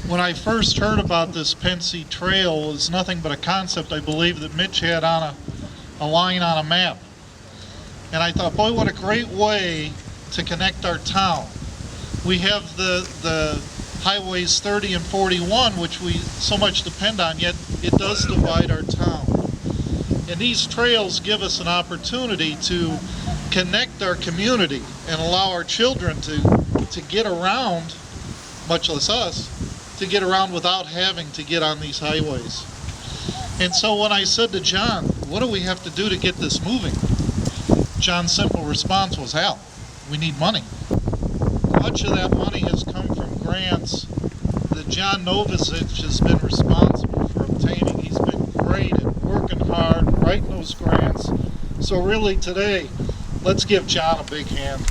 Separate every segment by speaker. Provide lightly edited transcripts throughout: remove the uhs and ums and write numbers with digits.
Speaker 1: When I first heard about this Pensy Trail, it was nothing but a concept I believe that Mitch had on a line on a map. And I thought, boy, what a great way to connect our town. We have the highways 30 and 41, which we so much depend on, yet it does divide our town. And these trails give us an opportunity to connect our community and allow our children to get around, much less us, to get around without having to get on these highways. And so when I said to John, what do we have to do to get this moving? John's simple response was, Hal, we need money. Much of that money has come from grants that John Novosich has been responsible for obtaining. He's been great at working hard, writing those grants. So really today, let's give John a big hand.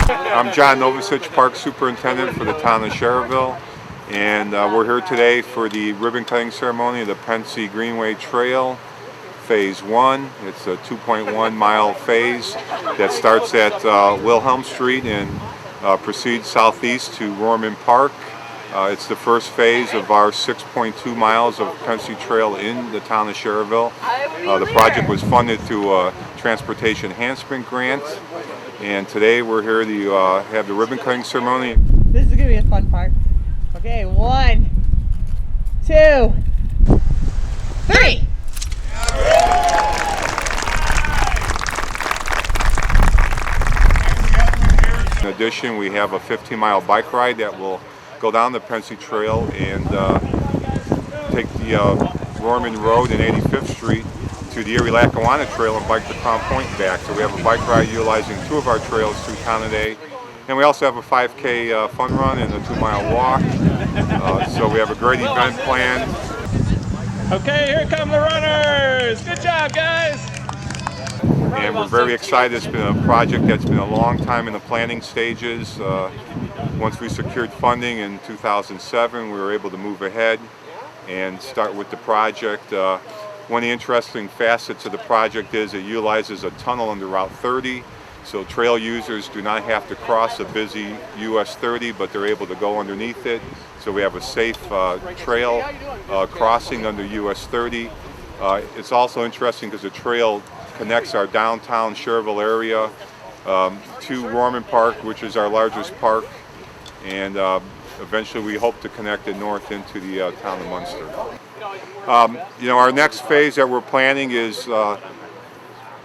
Speaker 2: I'm John Novosich, Park Superintendent for the town of Schererville, and we're here today for the ribbon cutting ceremony of the Pensy Greenway Trail, Phase 1. It's a 2.1 mile phase that starts at Wilhelm Street and proceeds southeast to Rorman Park. It's the first phase of our 6.2 miles of Pensy Trail in the town of Schererville. The project was funded through a transportation enhancement grant. And today we're here to have the ribbon cutting ceremony.
Speaker 3: This is going to be a fun part. Okay, 1, 2, 3!
Speaker 2: In addition, we have a 15-mile bike ride that will go down the Pensy Trail and take the Rorman Road and 85th Street to the Erie-Lackawanna Trail and bike the Crown Point back. So we have a bike ride utilizing 2 of our trails through town today. And we also have a 5K fun run and a 2-mile walk. So we have a great event planned.
Speaker 4: Okay, here come the runners! Good job, guys!
Speaker 2: And we're very excited. It's been a project that's been a long time in the planning stages. Once we secured funding in 2007, we were able to move ahead and start with the project. One of the interesting facets of the project is it utilizes a tunnel under Route 30, so trail users do not have to cross a busy US 30, but they're able to go underneath it. So we have a safe trail crossing under US 30. It's also interesting because the trail connects our downtown Schererville area to Rorman Park, which is our largest park, and eventually we hope to connect it north into the town of Munster. Our next phase that we're planning is a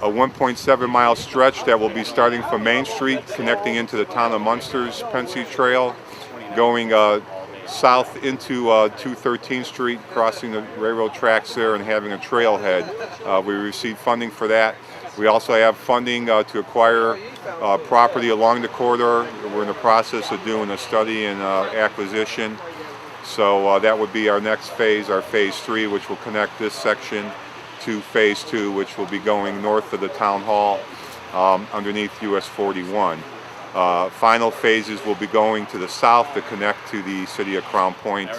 Speaker 2: 1.7 mile stretch that will be starting from Main Street, connecting into the town of Munster's Pensy Trail, going south into 213th Street, crossing the railroad tracks there and having a trailhead. We received funding for that. We also have funding to acquire property along the corridor. We're in the process of doing a study and acquisition. So that would be our next phase, our Phase 3, which will connect this section to Phase 2, which will be going north of the town hall underneath US 41. Final phases will be going to the south to connect to the city of Crown Point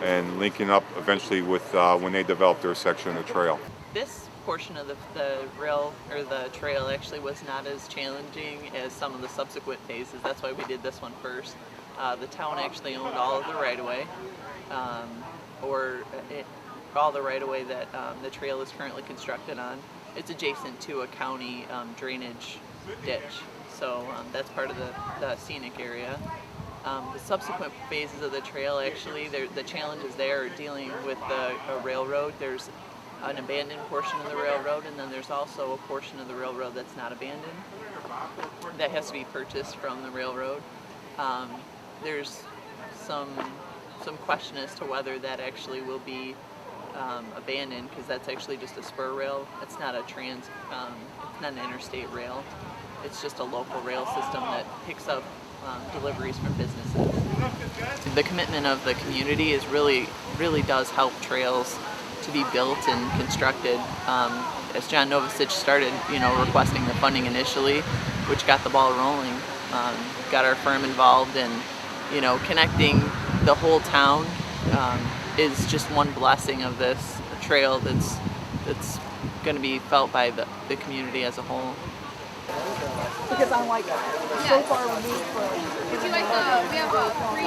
Speaker 2: and linking up eventually with when they develop their section of the trail.
Speaker 5: This portion of the rail or the trail actually was not as challenging as some of the subsequent phases. That's why we did this one first. The town actually owned all of the right-of-way, all the right-of-way that the trail is currently constructed on. It's adjacent to a county drainage ditch, so that's part of the scenic area. The subsequent phases of the trail, actually, the challenges there are dealing with a railroad. There's an abandoned portion of the railroad, and then there's also a portion of the railroad that's not abandoned that has to be purchased from the railroad. There's some question as to whether that actually will be abandoned, because that's actually just a spur rail. It's not it's not an interstate rail. It's just a local rail system that picks up deliveries from businesses. The commitment of the community really does help trails to be built and constructed. As John Novosich started, requesting the funding initially, which got the ball rolling, got our firm involved, and connecting the whole town is just one blessing of this trail that's going to be felt by the community as a whole.
Speaker 3: Because I'm like so far removed from.
Speaker 6: Would you like we have a free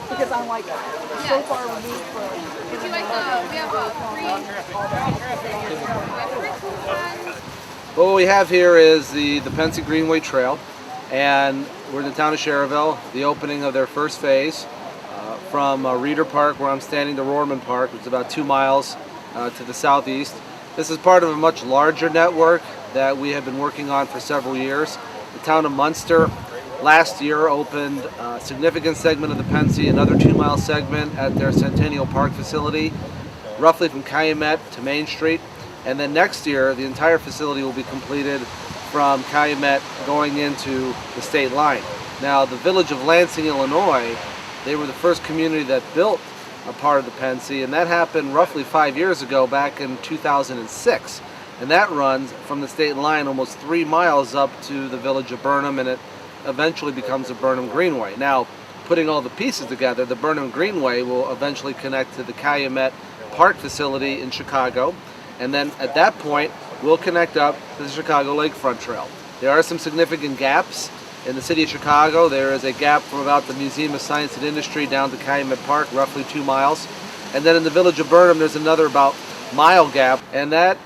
Speaker 3: Because I'm like so far removed from.
Speaker 6: Would you like we have a free
Speaker 7: What we have here is the Pensy Greenway Trail, and we're in the town of Cherville, the opening of their first phase from Reeder Park, where I'm standing, to Rohrman Park, which is about 2 miles to the southeast. This is part of a much larger network that we have been working on for several years. The town of Munster last year opened a significant segment of the Pensy, another 2-mile segment at their Centennial Park facility, roughly from Calumet to Main Street. And then next year, the entire facility will be completed from Calumet going into the state line. Now, the village of Lansing, Illinois, they were the first community that built a part of the Pensy, and that happened roughly 5 years ago, back in 2006. And that runs from the state line almost 3 miles up to the village of Burnham, and it eventually becomes the Burnham Greenway. Now, putting all the pieces together, the Burnham Greenway will eventually connect to the Calumet Park facility in Chicago, and then at that point, we'll connect up to the Chicago Lakefront Trail. There are some significant gaps. In the city of Chicago, there is a gap from about the Museum of Science and Industry down to Calumet Park, roughly 2 miles. And then in the village of Burnham, there's another about mile gap, and that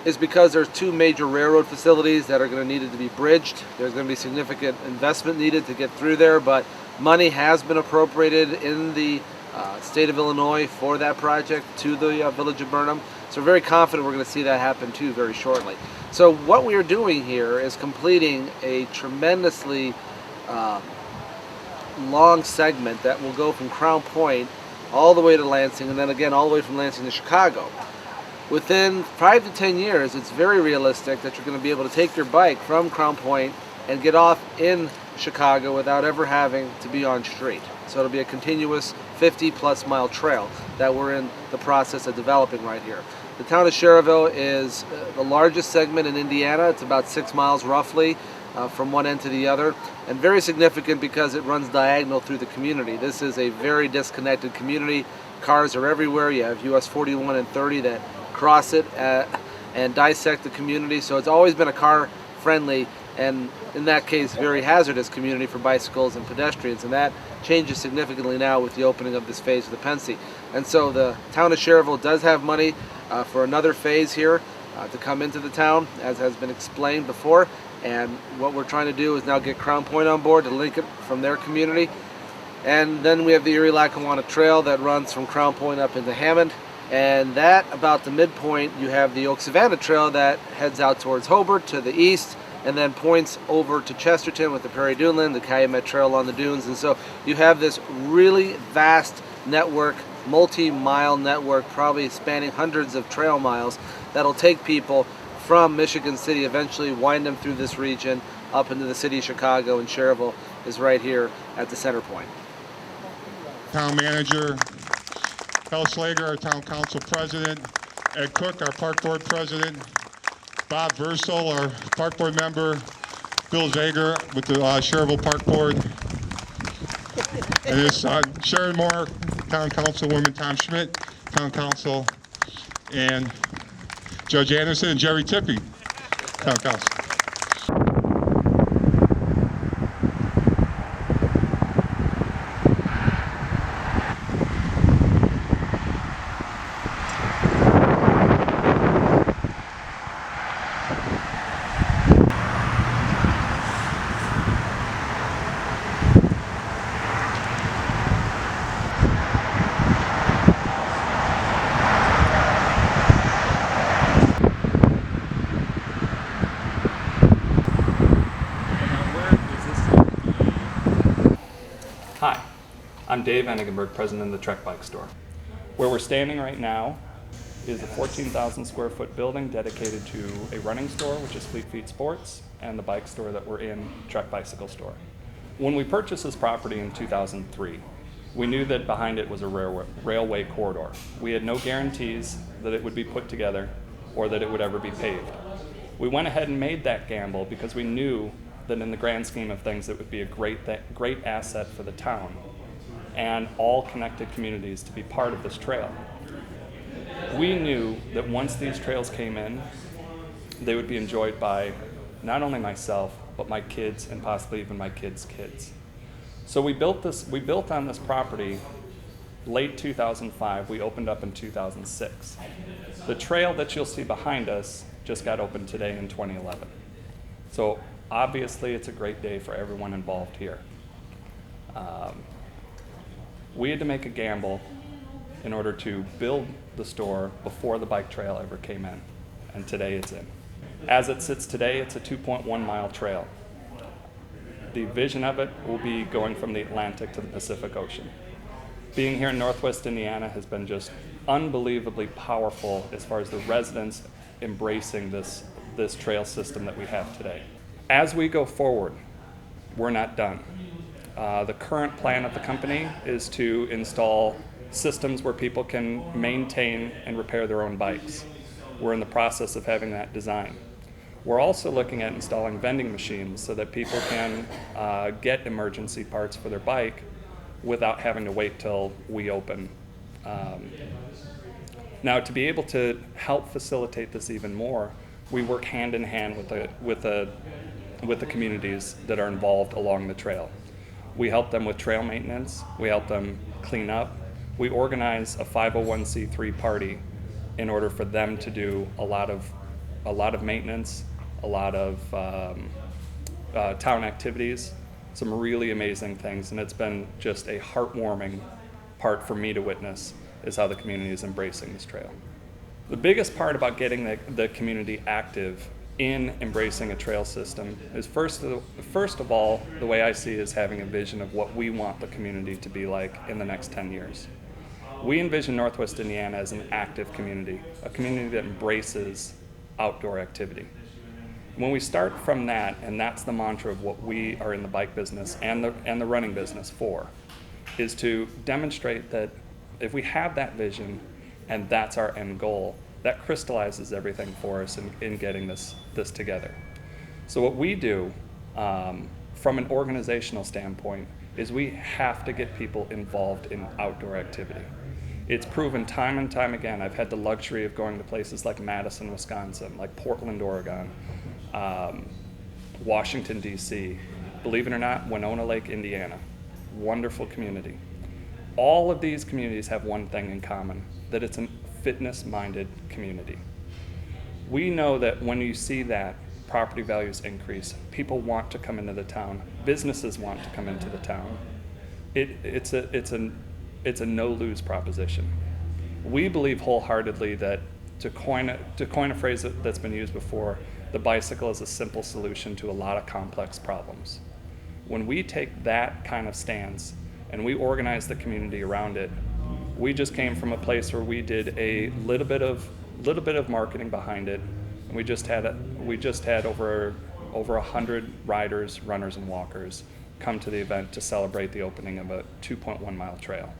Speaker 7: is because there's 2 major railroad facilities that are going to need to be bridged. There's going to be significant investment needed to get through there, but money has been appropriated in the state of Illinois for that project to the village of Burnham. So we're very confident we're going to see that happen too very shortly. So what we are doing here is completing a tremendously long segment that will go from Crown Point all the way to Lansing, and then again all the way from Lansing to Chicago. Within 5 to 10 years, it's very realistic that you're going to be able to take your bike from Crown Point and get off in Chicago without ever having to be on street. So it'll be a continuous 50-plus mile trail that we're in the process of developing right here. The town of Cherville is the largest segment in Indiana. It's about 6 miles roughly from one end to the other, and very significant because it runs diagonal through the community. This is a very disconnected community. Cars are everywhere. You have US 41 and 30 that cross it and dissect the community. So it's always been a car-friendly, and in that case, very hazardous community for bicycles and pedestrians, and that changes significantly now with the opening of this phase of the Pensy. And so the town of Cherville does have money for another phase here to come into the town, as has been explained before, and what we're trying to do is now get Crown Point on board to link it from their community. And then we have the Erie-Lackawanna Trail that runs from Crown Point up into Hammond, and that, about the midpoint, you have the Oak Savannah Trail that heads out towards Hobart to the east, and then points over to Chesterton with the Prairie Duneland, the Calumet Trail on the dunes. And so you have this really vast network, multi-mile network, probably spanning hundreds of trail miles, that'll take people from Michigan City, eventually wind them through this region up into the city of Chicago, and Cherville is right here at the center point.
Speaker 8: Town manager, Hal Slager, our town council president, Ed Cook, our park board president, Bob Versel, our park board member, Bill Zager with the Cherville Park Board, and this Sharon Moore, town councilwoman, Tom Schmidt, town council, and Judge Anderson and Jerry Tippy, town council.
Speaker 4: Hi, I'm Dave Enigenberg, president of the Trek Bike Store. Where we're standing right now is a 14,000 square foot building dedicated to a running store, which is Fleet Feet Sports, and the bike store that we're in, Trek Bicycle Store. When we purchased this property in 2003, we knew that behind it was a railway corridor. We had no guarantees that it would be put together or that it would ever be paved. We went ahead and made that gamble because we knew that in the grand scheme of things, it would be a great asset for the town and all connected communities to be part of this trail. We knew that once these trails came in, they would be enjoyed by not only myself, but my kids and possibly even my kids' kids. So we built on this property late 2005. We opened up in 2006. The trail that you'll see behind us just got opened today in 2011. So obviously it's a great day for everyone involved here. We had to make a gamble in order to build the store before the bike trail ever came in, and today it's in. As it sits today, it's a 2.1 mile trail. The vision of it will be going from the Atlantic to the Pacific Ocean. Being here in Northwest Indiana has been just unbelievably powerful as far as the residents embracing this trail system that we have today. As we go forward, we're not done. The current plan of the company is to install systems where people can maintain and repair their own bikes. We're in the process of having that design. We're also looking at installing vending machines so that people can get emergency parts for their bike without having to wait till we open. Now, to be able to help facilitate this even more, we work hand in hand with the communities that are involved along the trail. We help them with trail maintenance. We help them clean up. We organize a 501c3 party in order for them to do a lot of maintenance, a lot of town activities, some really amazing things, and it's been just a heartwarming part for me to witness is how the community is embracing this trail. The biggest part about getting the community active in embracing a trail system is first of all, the way I see it is having a vision of what we want the community to be like in the next 10 years. We envision Northwest Indiana as an active community, a community that embraces outdoor activity. When we start from that, and that's the mantra of what we are in the bike business and the running business for, is to demonstrate that if we have that vision and that's our end goal, that crystallizes everything for us in getting this together. So what we do from an organizational standpoint is we have to get people involved in outdoor activity. It's proven time and time again. I've had the luxury of going to places like Madison, Wisconsin, like Portland, Oregon, Washington, D.C., believe it or not, Winona Lake, Indiana. Wonderful community. All of these communities have one thing in common, that it's a fitness-minded community. We know that when you see that, property values increase, people want to come into the town, businesses want to come into the town. It's a no-lose proposition. We believe wholeheartedly that, to coin a phrase that's been used before, the bicycle is a simple solution to a lot of complex problems. When we take that kind of stance and we organize the community around it, we just came from a place where we did a little bit of marketing behind it, and we just had over 100 riders, runners, and walkers come to the event to celebrate the opening of a 2.1 mile trail.